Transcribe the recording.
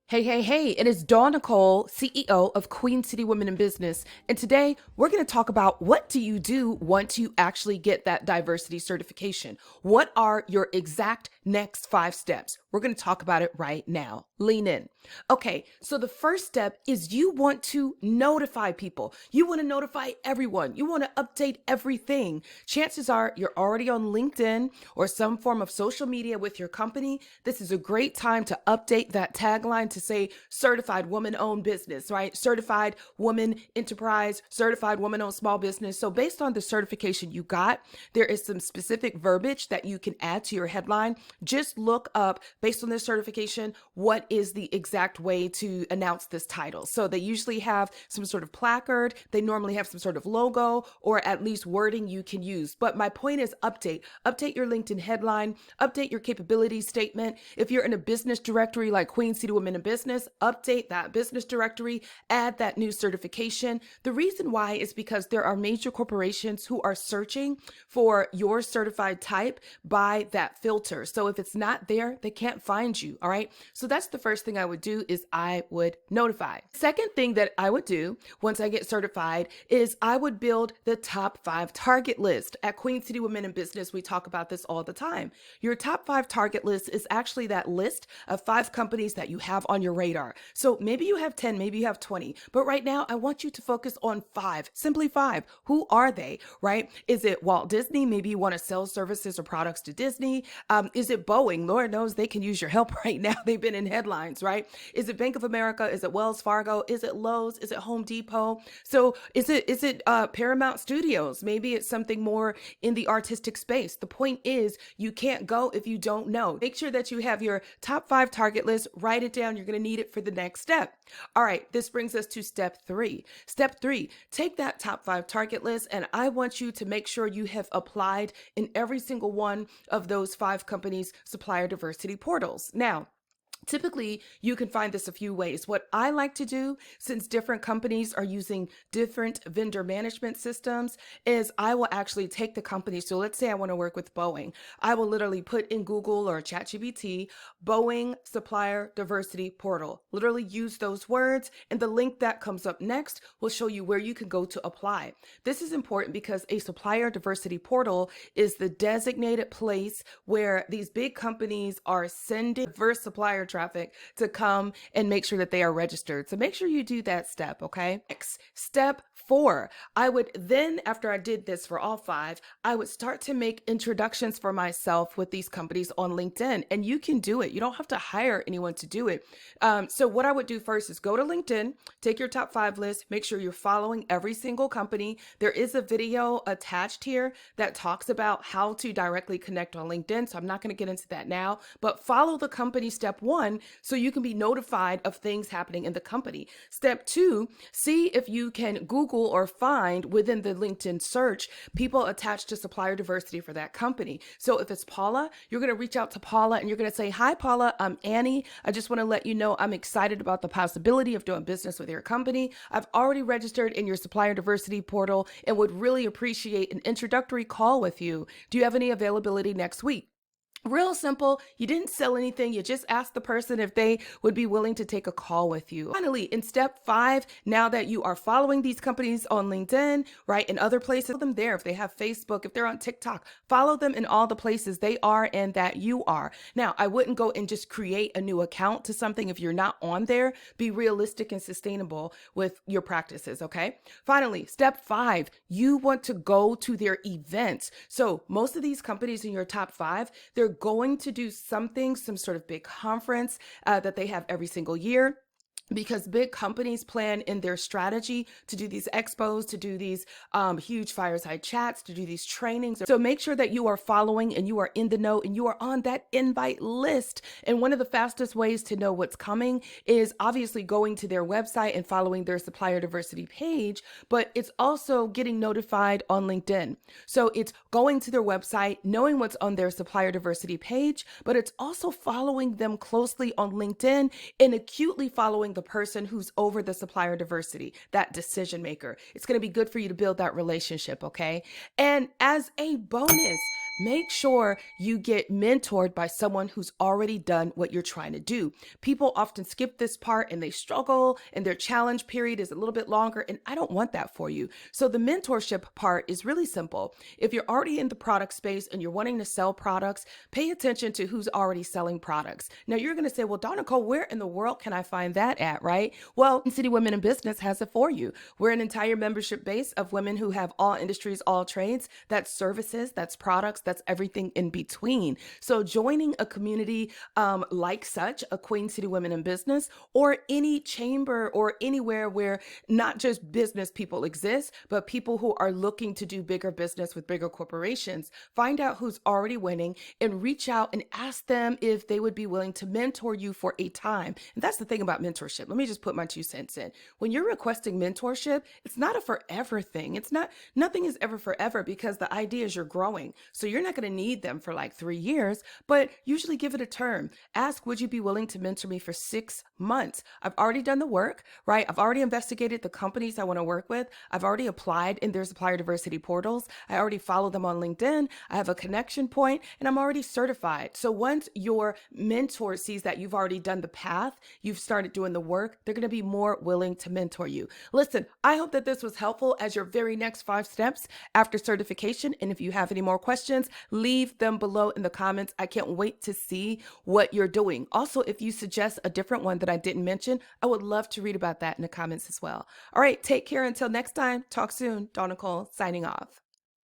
Hey, it is Dawn Nicole, CEO of Queen City Women in Business. And today we're going to talk about what do you do once you actually get that diversity certification? What are your exact next 5 steps? We're going to talk about it right now. Lean in. Okay, so the first step is you want to notify people. You want to notify everyone. You want to update everything. Chances are you're already on LinkedIn or some form of social media with your company. This is a great time to update that tagline to say certified woman-owned business, right? Certified woman enterprise, certified woman-owned small business. So based on the certification you got, there is some specific verbiage that you can add to your headline. Just look up, based on this certification, what is the exact way to announce this title. So they usually have some sort of placard. They normally have some sort of logo or at least wording you can use. But my point is update your LinkedIn headline, update your capability statement. If you're in a business directory like Queen City Women in Business, update that business directory, add that new certification. The reason why is because there are major corporations who are searching for your certified type by that filter. So if it's not there, they can't find you. All right. So that's the first thing I would do is I would notify. Second thing that I would do once I get certified is I would build the top 5 target list. At Queen City Women in Business, we talk about this all the time. Your top 5 target list is actually that list of 5 companies that you have on your radar. So maybe you have 10, maybe you have 20, but right now I want you to focus on 5, simply 5. Who are they, right? Is it Walt Disney? Maybe you want to sell services or products to Disney. Is it Boeing? Lord knows they can use your help right now. They've been in headlines, right? Is it Bank of America? Is it Wells Fargo? Is it Lowe's? Is it Home Depot? So is it Paramount Studios? Maybe it's something more in the artistic space. The point is you can't go if you don't know. Make sure that you have your top 5 target list. Write it down. You're going to need it for the next step. All right, this brings us to step 3. Step 3, take that top 5 target list and I want you to make sure you have applied in every single one of those 5 companies' supplier diversity portals. Now, typically, you can find this a few ways. What I like to do, since different companies are using different vendor management systems, is I will actually take the company. So let's say I want to work with Boeing. I will literally put in Google or ChatGPT, Boeing Supplier Diversity Portal. Literally use those words, and the link that comes up next will show you where you can go to apply. This is important because a supplier diversity portal is the designated place where these big companies are sending diverse supplier traffic to come and make sure that they are registered. So make sure you do that step, okay? Next, step 4. I would then, after I did this for all 5, I would start to make introductions for myself with these companies on LinkedIn. And you can do it. You don't have to hire anyone to do it. So what I would do first is go to LinkedIn, take your top 5 list, make sure you're following every single company. There is a video attached here that talks about how to directly connect on LinkedIn. So I'm not going to get into that now, but follow the company step 1 so you can be notified of things happening in the company. Step 2, see if you can Google or find within the LinkedIn search people attached to supplier diversity for that company. So if it's Paula, you're going to reach out to Paula and you're going to say, "Hi, Paula, I'm Annie. I just want to let you know I'm excited about the possibility of doing business with your company. I've already registered in your supplier diversity portal and would really appreciate an introductory call with you. Do you have any availability next week?" Real simple. You didn't sell anything. You just asked the person if they would be willing to take a call with you. Finally, in step 5, now that you are following these companies on LinkedIn, right, and other places, follow them there. If they have Facebook, if they're on TikTok, follow them in all the places they are and that you are. Now, I wouldn't go and just create a new account to something if you're not on there. Be realistic and sustainable with your practices, okay? Finally, step 5, you want to go to their events. So most of these companies in your top 5, they're going to do something, some sort of big conference that they have every single year. Because big companies plan in their strategy to do these expos, to do these huge fireside chats, to do these trainings. So make sure that you are following and you are in the know and you are on that invite list. And one of the fastest ways to know what's coming is obviously going to their website and following their supplier diversity page, but it's also getting notified on LinkedIn. So it's going to their website, knowing what's on their supplier diversity page, but it's also following them closely on LinkedIn and acutely following the person who's over the supplier diversity, that decision maker. It's going to be good for you to build that relationship, okay? And as a bonus, make sure you get mentored by someone who's already done what you're trying to do. People often skip this part and they struggle, and their challenge period is a little bit longer, and I don't want that for you. So the mentorship part is really simple. If you're already in the product space and you're wanting to sell products, pay attention to who's already selling products. Now you're going to say, well, Donna Cole, where in the world can I find that at, right? Well, City Women in Business has it for you. We're an entire membership base of women who have all industries, all trades. That's services, that's products, that's everything in between. So joining a community like such, a Queen City Women in Business, or any chamber or anywhere where not just business people exist, but people who are looking to do bigger business with bigger corporations, find out who's already winning and reach out and ask them if they would be willing to mentor you for a time. And that's the thing about mentorship. Let me just put my 2 cents in. When you're requesting mentorship, it's not a forever thing. It's not, nothing is ever forever, because the idea is you're growing. So you're not going to need them for like 3 years, but usually give it a term. Ask, would you be willing to mentor me for 6 months? I've already done the work, right? I've already investigated the companies I want to work with. I've already applied in their supplier diversity portals. I already follow them on LinkedIn. I have a connection point, and I'm already certified. So once your mentor sees that you've already done the path, you've started doing the work, they're going to be more willing to mentor you. Listen, I hope that this was helpful as your very next 5 steps after certification. And if you have any more questions, leave them below in the comments. I can't wait to see what you're doing. Also, if you suggest a different one that I didn't mention, I would love to read about that in the comments as well. All right, take care until next time. Talk soon. Donna Cole signing off.